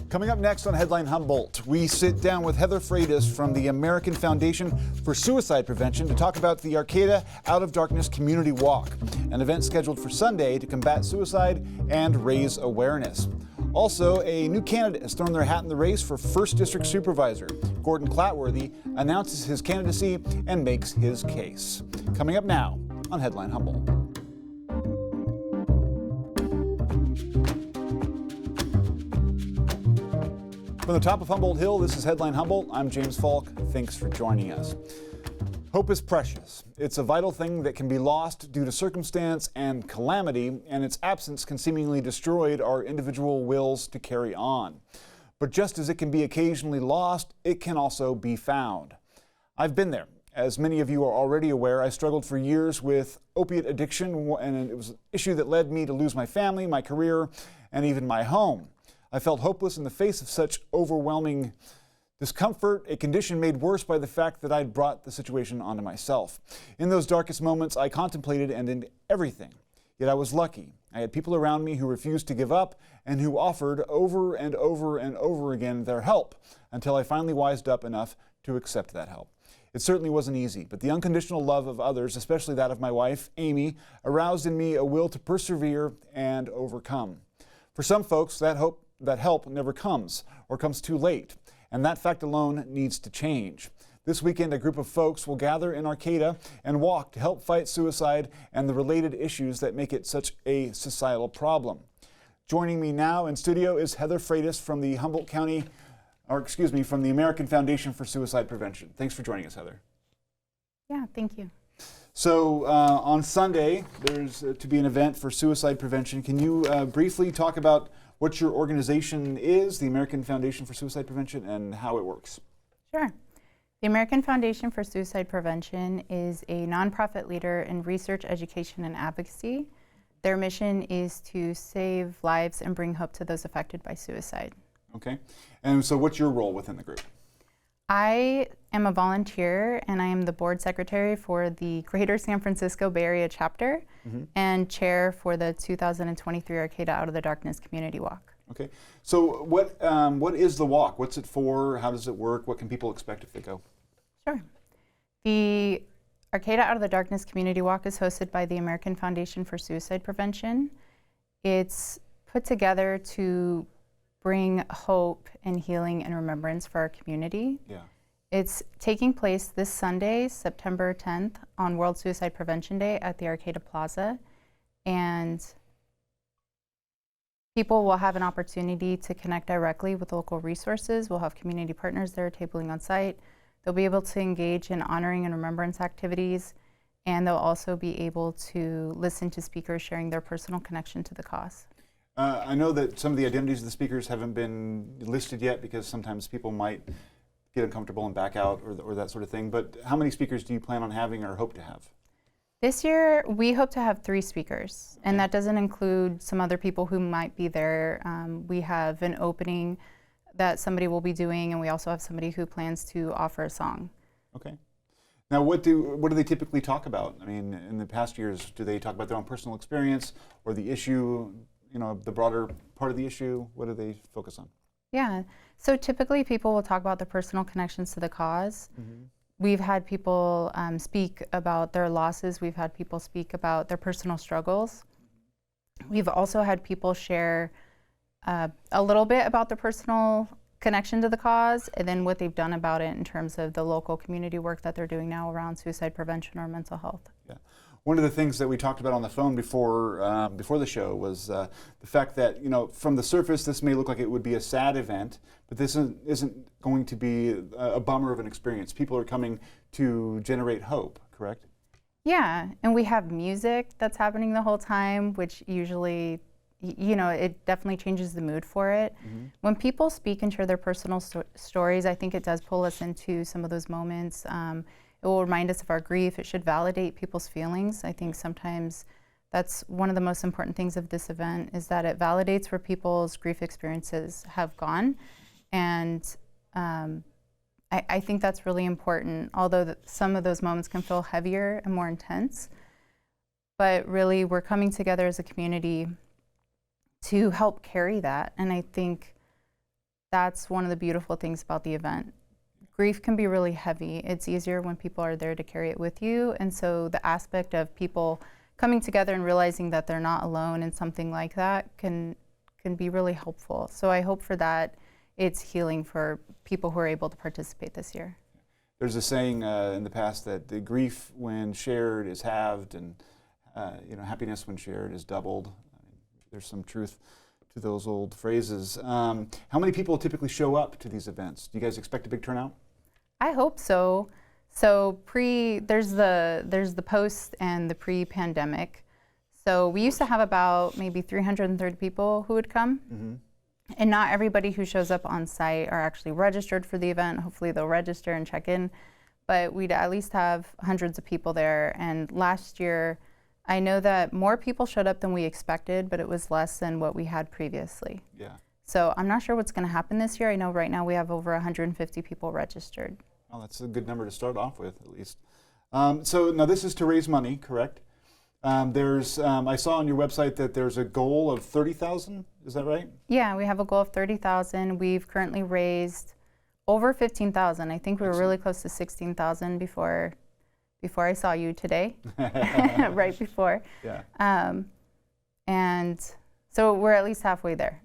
Coming up next on Headline Humboldt, we sit down with Heather Freitas from the American Foundation for Suicide Prevention to talk about the Arcata Out of Darkness Community Walk, an event scheduled for Sunday to combat suicide and raise awareness. Also, a new candidate has thrown their hat in the race for 1st District Supervisor. Gordon Clatworthy announces his candidacy and makes his case. Coming up now on Headline Humboldt. From the top of Humboldt Hill, this is Headline Humboldt. I'm James Falk. Thanks for joining us. Hope is precious. It's a vital thing that can be lost due to circumstance and calamity, and its absence can seemingly destroy our individual wills to carry on. But just as it can be occasionally lost, it can also be found. I've been there. As many of you are already aware, I struggled for years with opiate addiction, and it was an issue that led me to lose my family, my career, and even my home. I felt hopeless in the face of such overwhelming discomfort, a condition made worse by the fact that I'd brought the situation onto myself. In those darkest moments, I contemplated and did everything. Yet I was lucky. I had people around me who refused to give up and who offered over and over and over again their help until I finally wised up enough to accept that help. It certainly wasn't easy, but the unconditional love of others, especially that of my wife, Amy, aroused in me a will to persevere and overcome. For some folks, that help never comes or comes too late, and that fact alone needs to change. This weekend, a group of folks will gather in Arcata and walk to help fight suicide and the related issues that make it such a societal problem. Joining me now in studio is Heather Freitas from the from the American Foundation for Suicide Prevention. Thanks for joining us, Heather. Yeah, thank you. So on Sunday, there's to be an event for suicide prevention. Can you briefly talk about what your organization is, the American Foundation for Suicide Prevention, and how it works? Sure. The American Foundation for Suicide Prevention is a nonprofit leader in research, education, and advocacy. Their mission is to save lives and bring hope to those affected by suicide. Okay. And so what's your role within the group? I am a volunteer, and I am the board secretary for the Greater San Francisco Bay Area chapter and chair for the 2023 Arcata Out of the Darkness Community Walk. Okay. So what is the walk? What's it for? How does it work? What can people expect if they go? Sure. The Arcata Out of the Darkness Community Walk is hosted by the American Foundation for Suicide Prevention. It's put together to bring hope and healing and remembrance for our community. Yeah. It's taking place this Sunday, September 10th, on World Suicide Prevention Day at the Arcata Plaza. And people will have an opportunity to connect directly with local resources. We'll have community partners there tabling on site. They'll be able to engage in honoring and remembrance activities, and they'll also be able to listen to speakers sharing their personal connection to the cause. I know that some of the identities of the speakers haven't been listed yet because sometimes people might get uncomfortable and back out or that sort of thing, but how many speakers do you plan on having or hope to have? This year, we hope to have 3 speakers, and that doesn't include some other people who might be there. We have an opening that somebody will be doing, and we also have somebody who plans to offer a song. Okay. Now, what do they typically talk about? I mean, in the past years, do they talk about their own personal experience or the issue, the broader part of the issue? What do they focus on? Yeah, so typically people will talk about their personal connections to the cause. We've had people speak about their losses. We've had people speak about their personal struggles. We've also had people share a little bit about their personal connection to the cause and then what they've done about it in terms of the local community work that they're doing now around suicide prevention or mental health. Yeah. One of the things that we talked about on the phone before the show was the fact that, from the surface, this may look like it would be a sad event, but this isn't going to be a bummer of an experience. People are coming to generate hope, correct? Yeah, and we have music that's happening the whole time, which usually, it definitely changes the mood for it. When people speak and share their personal stories, I think it does pull us into some of those moments. It will remind us of our grief. It should validate people's feelings. I think sometimes that's one of the most important things of this event is that it validates where people's grief experiences have gone. And I think that's really important, although some of those moments can feel heavier and more intense. But really, we're coming together as a community to help carry that. And I think that's one of the beautiful things about the event. Grief can be really heavy. It's easier when people are there to carry it with you. And so the aspect of people coming together and realizing that they're not alone in something like that can be really helpful. So I hope for that it's healing for people who are able to participate this year. There's a saying in the past that the grief when shared is halved, and happiness when shared is doubled. I mean, there's some truth to those old phrases. How many people typically show up to these events? Do you guys expect a big turnout? I hope so. So there's the post and the pre-pandemic. So we used to have about maybe 330 people who would come. Mm-hmm. And not everybody who shows up on site are actually registered for the event. Hopefully they'll register and check in. But we'd at least have hundreds of people there. And last year, I know that more people showed up than we expected, but it was less than what we had previously. Yeah. So I'm not sure what's going to happen this year. I know right now we have over 150 people registered. Well, that's a good number to start off with, at least. So now this is to raise money, correct? I saw on your website that there's a goal of 30,000. Is that right? Yeah, we have a goal of 30,000. We've currently raised over 15,000. I think we were really close to 16,000 before I saw you today, right before. Yeah. And so we're at least halfway there.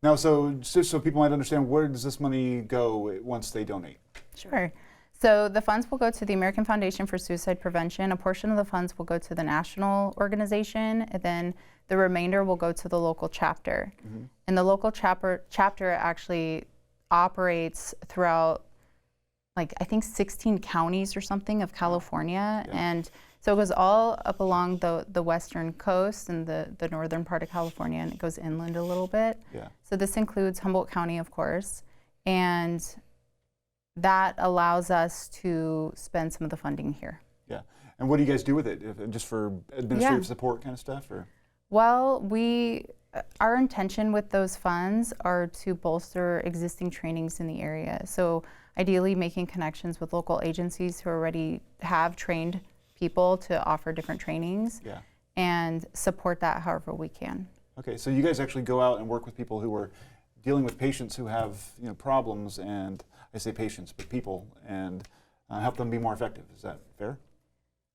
Now, so just so people might understand, where does this money go once they donate? Sure. So the funds will go to the American Foundation for Suicide Prevention. A portion of the funds will go to the national organization, and then the remainder will go to the local chapter. Mm-hmm. And the local chapter actually operates throughout, like, I think 16 counties or something of California. Yeah. And so it goes all up along the western coast and the northern part of California, and it goes inland a little bit. Yeah. So this includes Humboldt County, of course. And that allows us to spend some of the funding here. Yeah. And what do you guys do with it? Just for administrative support kind of stuff? Or? Well, our intention with those funds are to bolster existing trainings in the area. So ideally making connections with local agencies who already have trained people to offer different trainings, yeah, and support that however we can. Okay, so you guys actually go out and work with people who are dealing with patients who have problems, and I say patients, but people, and help them be more effective. Is that fair?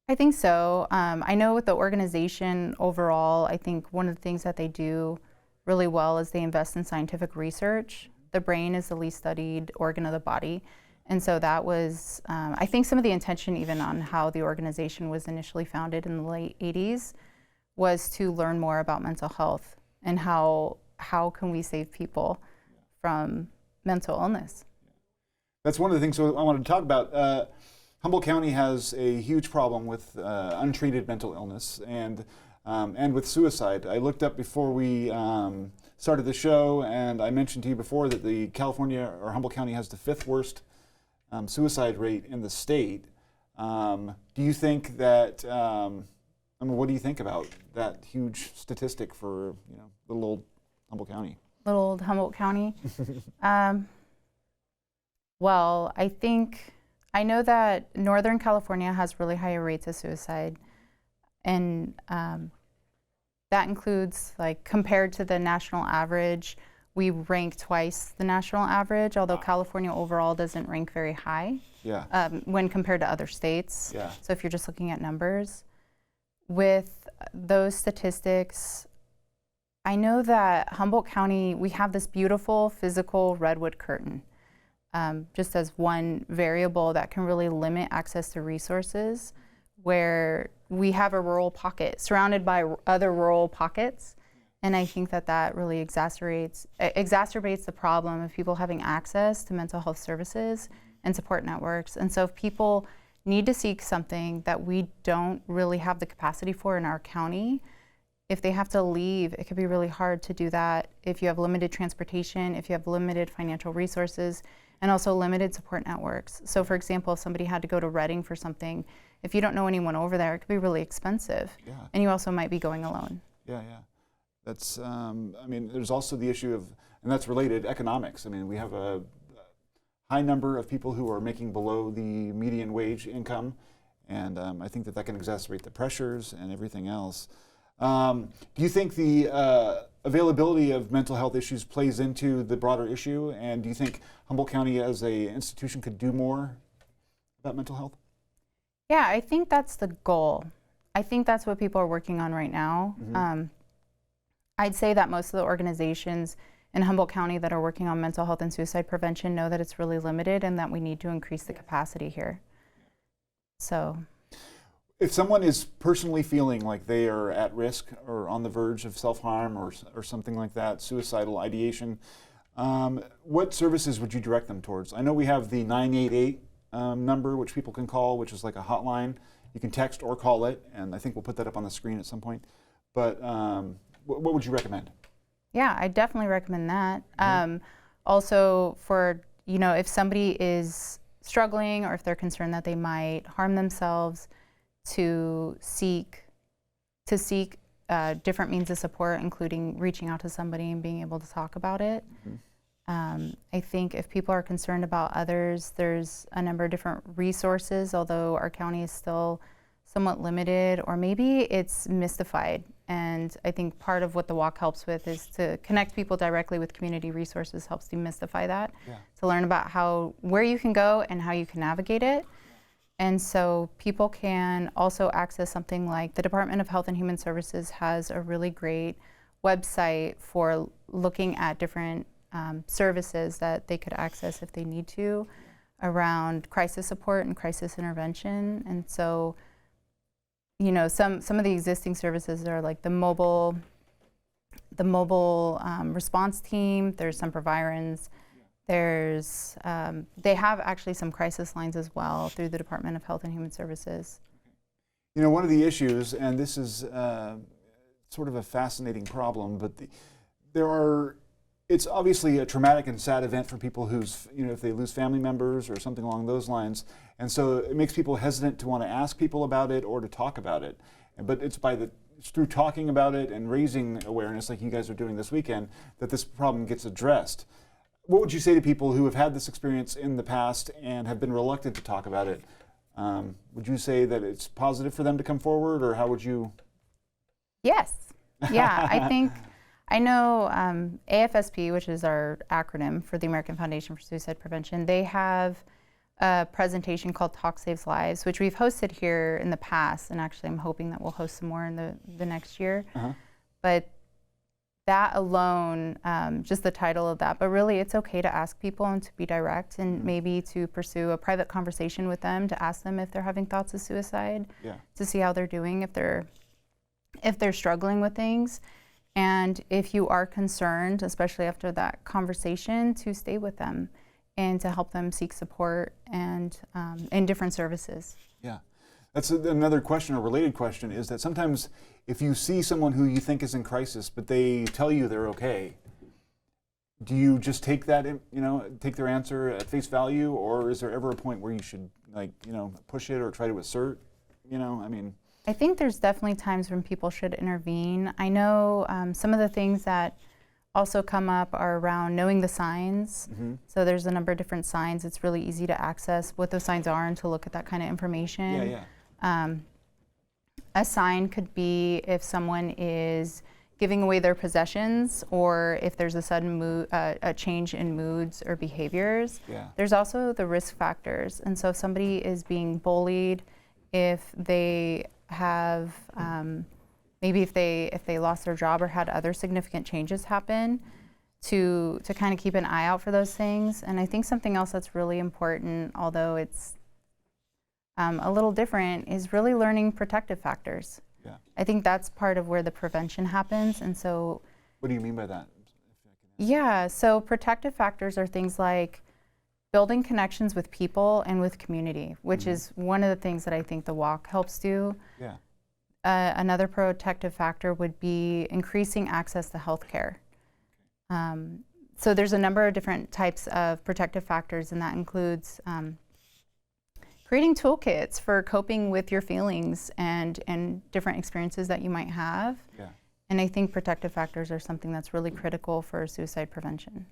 I think so. I know with the organization overall, I think one of the things that they do really well is they invest in scientific research. The brain is the least studied organ of the body. And so that was, I think some of the intention even on how the organization was initially founded in the late 80s was to learn more about mental health and how can we save people from mental illness. That's one of the things I wanted to talk about. Humboldt County has a huge problem with untreated mental illness and with suicide. I looked up before we started the show, and I mentioned to you before that the California or Humboldt County has the 5th worst suicide rate in the state. Do you think that, what do you think about that huge statistic for little old Humboldt County? Little old Humboldt County? Well, I know that Northern California has really high rates of suicide, and that includes, like, compared to the national average, we rank twice the national average, although California overall doesn't rank very high, yeah, when compared to other states. Yeah. So if you're just looking at numbers. With those statistics, I know that Humboldt County, we have this beautiful physical redwood curtain, just as one variable that can really limit access to resources, where we have a rural pocket surrounded by other rural pockets. And I think that really exacerbates the problem of people having access to mental health services and support networks. And so if people need to seek something that we don't really have the capacity for in our county, if they have to leave, it could be really hard to do that if you have limited transportation, if you have limited financial resources, and also limited support networks. So for example, if somebody had to go to Redding for something, if you don't know anyone over there, it could be really expensive. Yeah. And you also might be going alone. Yeah, yeah. That's, there's also the issue of, and that's related, economics. We have a high number of people who are making below the median wage income, and I think that can exacerbate the pressures and everything else. Do you think the availability of mental health issues plays into the broader issue? And do you think Humboldt County as an institution could do more about mental health? Yeah, I think that's the goal. I think that's what people are working on right now. I'd say that most of the organizations in Humboldt County that are working on mental health and suicide prevention know that it's really limited and that we need to increase the capacity here. So, if someone is personally feeling like they are at risk or on the verge of self-harm or something like that, suicidal ideation, what services would you direct them towards? I know we have the 988 number, which people can call, which is like a hotline. You can text or call it, and I think we'll put that up on the screen at some point. But what would you recommend? Yeah, I definitely recommend that. Also, for if somebody is struggling or if they're concerned that they might harm themselves, to seek different means of support, including reaching out to somebody and being able to talk about it. I think if people are concerned about others, there's a number of different resources, although our county is still somewhat limited, or maybe it's mystified. And I think part of what the walk helps with is to connect people directly with community resources, helps demystify that, to learn about where you can go and how you can navigate it. And so people can also access something like the Department of Health and Human Services has a really great website for looking at different services that they could access if they need to around crisis support and crisis intervention. And so, some of the existing services are like the mobile response team. There's some provirons. There's they have actually some crisis lines as well through the Department of Health and Human Services. One of the issues, and this is sort of a fascinating problem, but it's obviously a traumatic and sad event for people who's, if they lose family members or something along those lines. And so it makes people hesitant to want to ask people about it or to talk about it. But it's through talking about it and raising awareness, like you guys are doing this weekend, that this problem gets addressed. What would you say to people who have had this experience in the past and have been reluctant to talk about it? Would you say that it's positive for them to come forward, or how would you? Yes. Yeah, I know AFSP, which is our acronym for the American Foundation for Suicide Prevention, they have a presentation called Talk Saves Lives, which we've hosted here in the past, and actually I'm hoping that we'll host some more in the next year. But that alone, just the title of that, but really it's okay to ask people and to be direct and maybe to pursue a private conversation with them, to ask them if they're having thoughts of suicide, to see how they're doing, if they're struggling with things. And if you are concerned, especially after that conversation, to stay with them and to help them seek support and in different services. Yeah. That's another question, or related question, is that sometimes if you see someone who you think is in crisis, but they tell you they're okay, do you just take that, take their answer at face value, or is there ever a point where you should, push it or try to assert, I think there's definitely times when people should intervene. I know some of the things that also come up are around knowing the signs. So there's a number of different signs. It's really easy to access what those signs are and to look at that kind of information. A sign could be if someone is giving away their possessions, or if there's a sudden a change in moods or behaviors. There's also the risk factors. And so if somebody is being bullied, if they have maybe if they lost their job or had other significant changes happen, to kind of keep an eye out for those things. And I think something else that's really important, although it's a little different, is really learning protective factors. I think that's part of where the prevention happens. And so, what do you mean by that? Yeah, so protective factors are things like building connections with people and with community, which is one of the things that I think the walk helps do. Another protective factor would be increasing access to healthcare. So there's a number of different types of protective factors, and that includes creating toolkits for coping with your feelings and different experiences that you might have. And I think protective factors are something that's really critical for suicide prevention.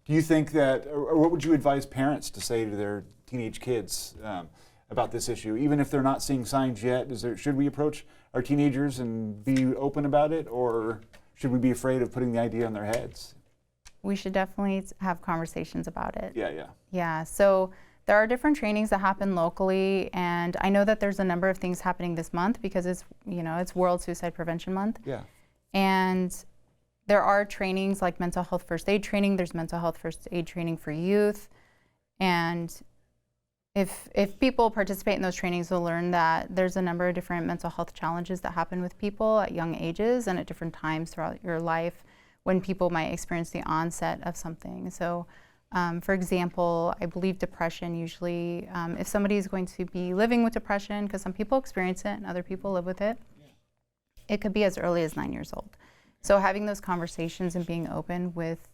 Do you think that, or what would you advise parents to say to their teenage kids about this issue, even if they're not seeing signs yet? Should we approach our teenagers and be open about it, or should we be afraid of putting the idea in their heads? We should definitely have conversations about it. Yeah. Yeah, so there are different trainings that happen locally, and I know that there's a number of things happening this month because it's World Suicide Prevention Month. Yeah. And there are trainings like mental health first aid training, there's mental health first aid training for youth. And if people participate in those trainings, they'll learn that there's a number of different mental health challenges that happen with people at young ages and at different times throughout your life when people might experience the onset of something. So for example, I believe depression usually, if somebody is going to be living with depression, because some people experience it and other people live with it, it could be as early as 9 years old. So having those conversations and being open with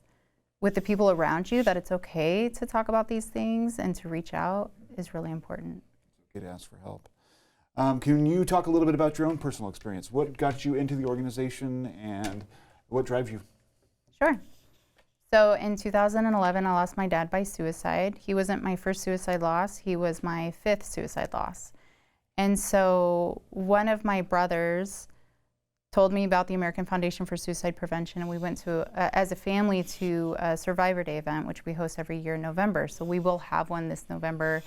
the people around you that it's okay to talk about these things and to reach out is really important. It's okay to ask for help. Can you talk a little bit about your own personal experience? What got you into the organization and what drives you? Sure. So in 2011, I lost my dad by suicide. He wasn't my first suicide loss. He was my 5th suicide loss. And so one of my brothers told me about the American Foundation for Suicide Prevention, and we went to, as a family, to a Survivor Day event, which we host every year in November. So we will have one this November.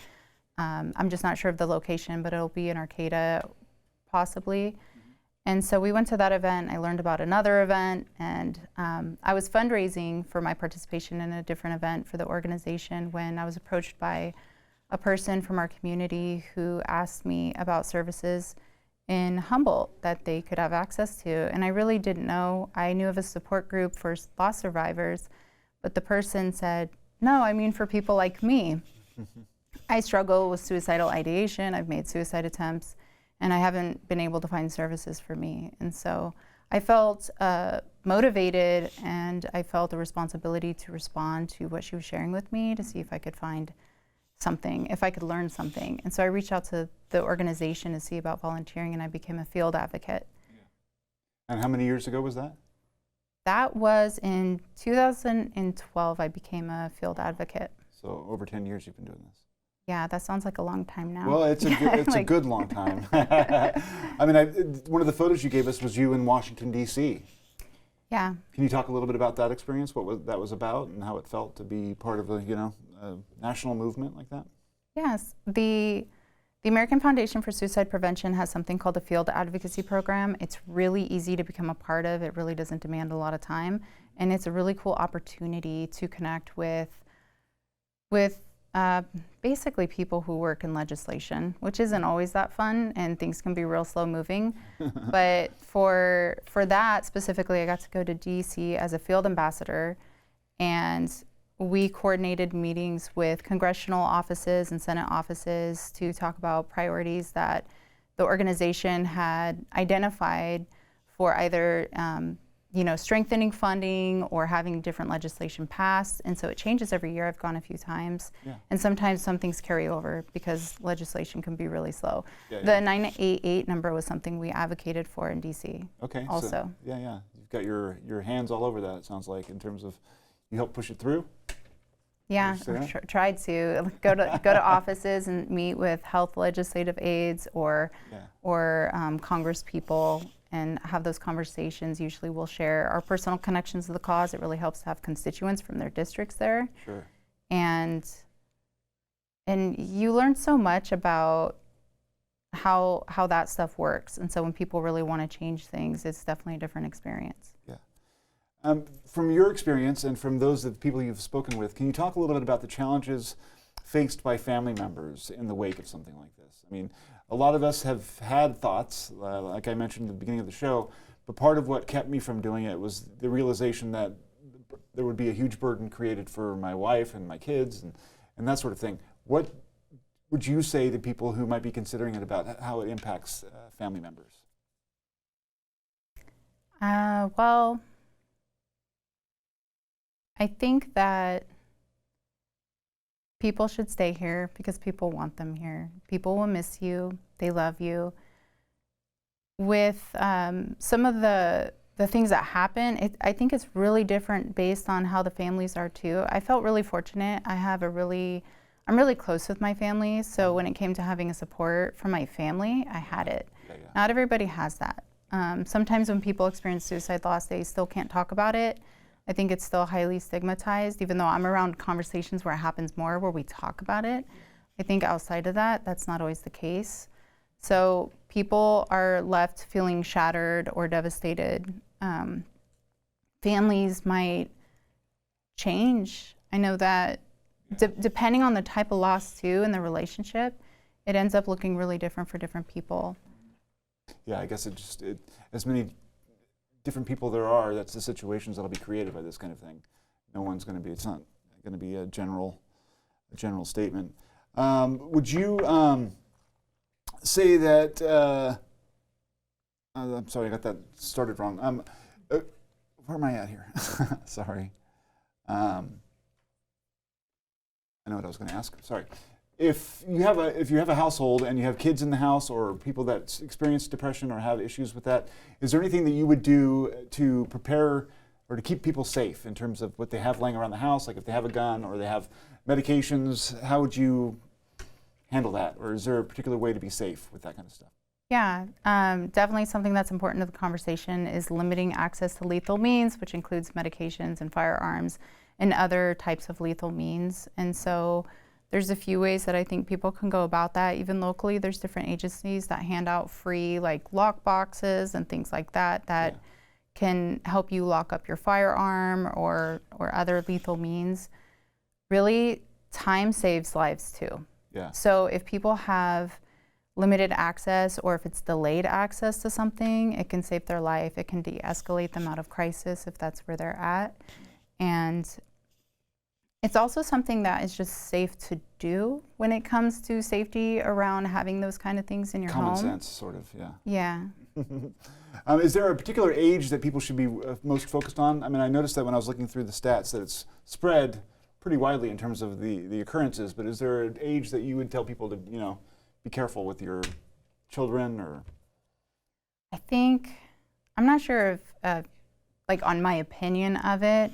I'm just not sure of the location, but it'll be in Arcata, possibly. And so we went to that event. I learned about another event, and I was fundraising for my participation in a different event for the organization when I was approached by a person from our community who asked me about services in Humboldt that they could have access to. And I really didn't know. I knew of a support group for loss survivors, but the person said, no, I mean for people like me. I struggle with suicidal ideation. I've made suicide attempts, and I haven't been able to find services for me. And so I felt motivated, and I felt a responsibility to respond to what she was sharing with me to see if I could find something, if I could learn something. And so I reached out to the organization to see about volunteering, and I became a field advocate. Yeah. And how many years ago was that? That was in 2012, I became a field advocate. So over 10 years you've been doing this. Yeah, that sounds like a long time now. Well, it's a good long time. I mean, one of the photos you gave us was you in Washington, D.C. Yeah. Can you talk a little bit about that experience, what that was about, and how it felt to be part of a national movement like that? Yes. The American Foundation for Suicide Prevention has something called the Field Advocacy Program. It's really easy to become a part of. It really doesn't demand a lot of time. And it's a really cool opportunity to connect with basically people who work in legislation, which isn't always that fun, and things can be real slow moving. But for that specifically, I got to go to DC as a field ambassador, and we coordinated meetings with congressional offices and Senate offices to talk about priorities that the organization had identified for either strengthening funding or having different legislation passed. And so it changes every year. I've gone a few times. Yeah. And sometimes some things carry over because legislation can be really slow. Yeah, yeah. The 988 number was something we advocated for in DC. Okay. Also. So, yeah. You've got your hands all over that, it sounds like, in terms of you help push it through? Yeah, I've tried to go to offices and meet with health legislative aides or Congress people and have those conversations. Usually we'll share our personal connections to the cause. It really helps to have constituents from their districts there. Sure. And you learn so much about how that stuff works. And so when people really want to change things, it's definitely a different experience. Yeah. From your experience and from those of the people you've spoken with, can you talk a little bit about the challenges faced by family members in the wake of something like this? I mean, a lot of us have had thoughts, like I mentioned at the beginning of the show, but part of what kept me from doing it was the realization that there would be a huge burden created for my wife and my kids and that sort of thing. What would you say to people who might be considering it about how it impacts family members? Well, I think that people should stay here because people want them here. People will miss you. They love you. With some of the things that happen, I think it's really different based on how the families are too. I felt really fortunate. I'm really close with my family, so when it came to having a support from my family, I had it. Yeah. Not everybody has that. Sometimes when people experience suicide loss, they still can't talk about it. I think it's still highly stigmatized, even though I'm around conversations where it happens more, where we talk about it. I think outside of that, that's not always the case. So people are left feeling shattered or devastated. Families might change. I know that depending on the type of loss too and the relationship, it ends up looking really different for different people. Yeah, I guess as many different people there are, that's the situations that'll be created by this kind of thing. No one's going to be, it's not going to be a general statement. Would you say that, I'm sorry, I got that started wrong. Where am I at here? Sorry. I know what I was going to ask. Sorry. If you have a household and you have kids in the house or people that experience depression or have issues with that, is there anything that you would do to prepare or to keep people safe in terms of what they have laying around the house? Like if they have a gun or they have medications, how would you handle that? Or is there a particular way to be safe with that kind of stuff? Yeah, definitely something that's important to the conversation is limiting access to lethal means, which includes medications and firearms and other types of lethal means. And so there's a few ways that I think people can go about that. Even locally, there's different agencies that hand out free like lock boxes and things like that can help you lock up your firearm or other lethal means. Really, time saves lives too. Yeah. So if people have limited access or if it's delayed access to something, it can save their life. It can de-escalate them out of crisis if that's where they're at. And it's also something that is just safe to do when it comes to safety around having those kind of things in your home. Common sense, sort of, yeah. Yeah. Is there a particular age that people should be most focused on? I mean, I noticed that when I was looking through the stats that it's spread pretty widely in terms of the occurrences, but is there an age that you would tell people to, be careful with your children or? I think, I'm not sure if, on my opinion of it,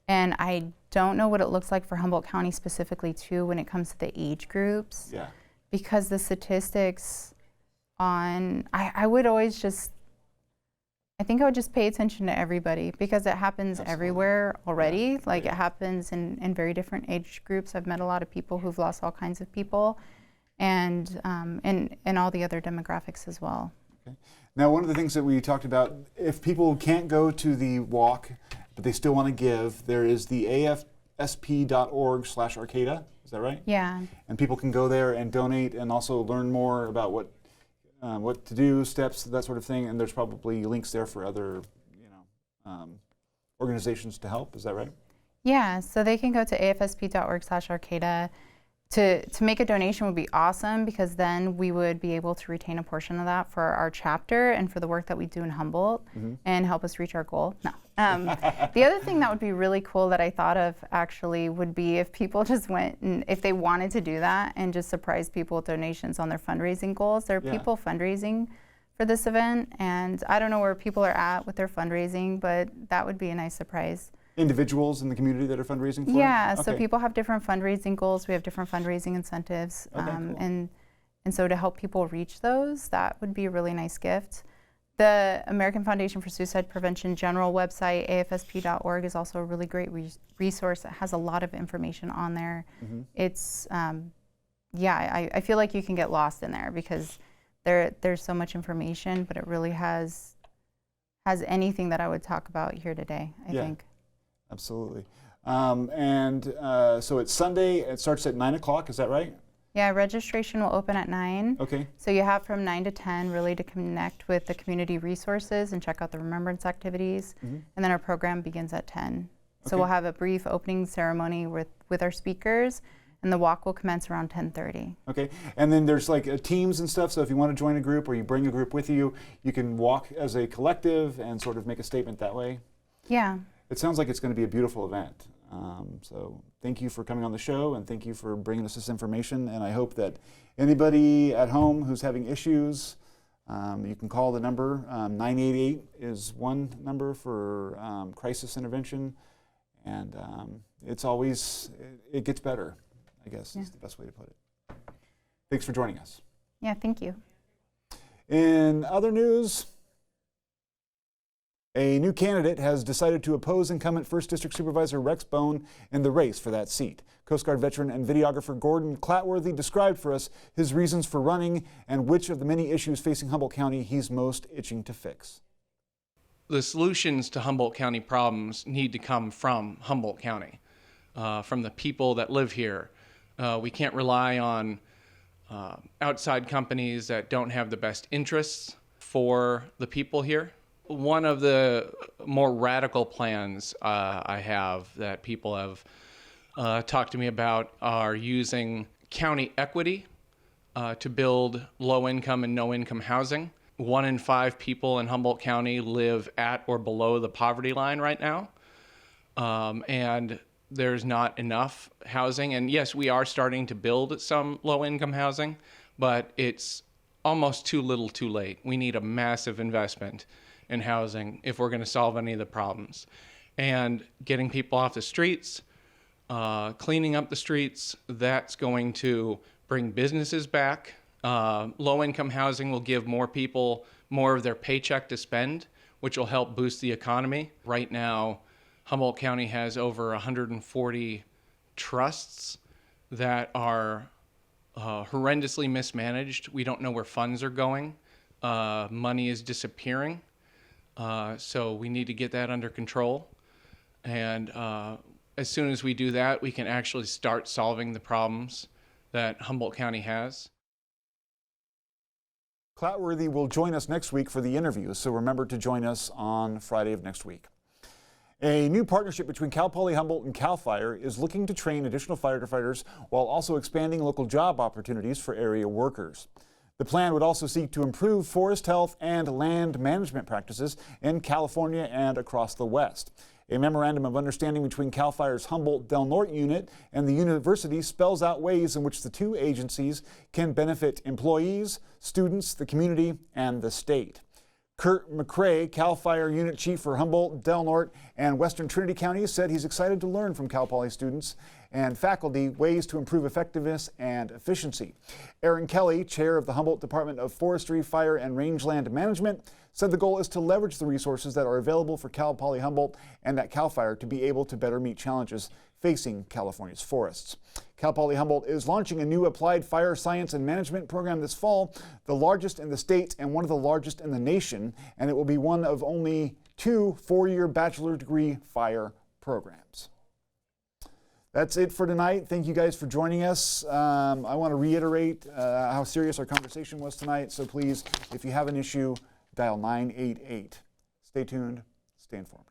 and I don't know what it looks like for Humboldt County specifically too when it comes to the age groups. Yeah. Because the statistics on, I would always just, I think I would just pay attention to everybody because it happens everywhere already. Yeah. It happens in very different age groups. I've met a lot of people who've lost all kinds of people and all the other demographics as well. Okay. Now, one of the things that we talked about, if people can't go to the walk, but they still want to give, there is the afsp.org/Arcata. Is that right? Yeah. And people can go there and donate and also learn more about what to do, steps, that sort of thing. And there's probably links there for other, organizations to help. Is that right? Yeah. So they can go to afsp.org/Arcata. To make a donation would be awesome because then we would be able to retain a portion of that for our chapter and for the work that we do in Humboldt and help us reach our goal. No. The other thing that would be really cool that I thought of actually would be if people just went and if they wanted to do that and just surprise people with donations on their fundraising goals. There are people fundraising for this event and I don't know where people are at with their fundraising, but that would be a nice surprise. Individuals in the community that are fundraising for it? Yeah, so people have different fundraising goals. We have different fundraising incentives. Cool. And so to help people reach those, that would be a really nice gift. The American Foundation for Suicide Prevention general website, afsp.org, is also a really great resource that has a lot of information on there. It's, I feel like you can get lost in there because there's so much information, but it really has anything that I would talk about here today, I think. Absolutely. So it's Sunday, it starts at 9 o'clock, is that right? Yeah, registration will open at 9. Okay. So you have from 9 to 10 really to connect with the community resources and check out the remembrance activities. And then our program begins at 10. So we'll have a brief opening ceremony with our speakers and the walk will commence around 10:30. Okay, and then there's teams and stuff, so if you want to join a group or you bring a group with you, you can walk as a collective and sort of make a statement that way. Yeah. It sounds like it's going to be a beautiful event. So thank you for coming on the show and thank you for bringing us this information. And I hope that anybody at home who's having issues, you can call the number. 988 is one number for crisis intervention. And it gets better, I guess is the best way to put it. Thanks for joining us. Yeah, thank you. In other news, A new candidate has decided to oppose incumbent 1st District Supervisor Rex Bone in the race for that seat. Coast Guard veteran and videographer Gordon Clatworthy described for us his reasons for running and which of the many issues facing Humboldt County he's most itching to fix. The solutions to Humboldt County problems need to come from Humboldt County, from the people that live here. We can't rely on outside companies that don't have the best interests for the people here. One of the more radical plans I have that people have talked to me about are using county equity to build low-income and no-income housing. 1 in 5 people in Humboldt County live at or below the poverty line right now, and there's not enough housing. And yes, we are starting to build some low-income housing, but it's almost too little too late. We need a massive investment in housing if we're going to solve any of the problems. And getting people off the streets, cleaning up the streets, that's going to bring businesses back. Low-income housing will give more people more of their paycheck to spend, which will help boost the economy. Right now, Humboldt County has over 140 trusts that are horrendously mismanaged. We don't know where funds are going. Money is disappearing. So we need to get that under control. And as soon as we do that, we can actually start solving the problems that Humboldt County has. Clatworthy will join us next week for the interview, so remember to join us on Friday of next week. A new partnership between Cal Poly Humboldt and CAL FIRE is looking to train additional firefighters while also expanding local job opportunities for area workers. The plan would also seek to improve forest health and land management practices in California and across the West. A memorandum of understanding between CAL FIRE's Humboldt Del Norte unit and the university spells out ways in which the two agencies can benefit employees, students, the community, and the state. Kurt McCrae, CAL FIRE unit chief for Humboldt, Del Norte, and Western Trinity counties, said he's excited to learn from Cal Poly students and faculty ways to improve effectiveness and efficiency. Aaron Kelly, chair of the Humboldt Department of Forestry, Fire, and Rangeland Management, said the goal is to leverage the resources that are available for Cal Poly Humboldt and at CAL FIRE to be able to better meet challenges facing California's forests. Cal Poly Humboldt is launching a new applied fire science and management program this fall, the largest in the state and one of the largest in the nation, and it will be one of only 2 four-year bachelor degree fire programs. That's it for tonight. Thank you guys for joining us. I want to reiterate how serious our conversation was tonight, so please, if you have an issue, dial 988. Stay tuned, stay informed.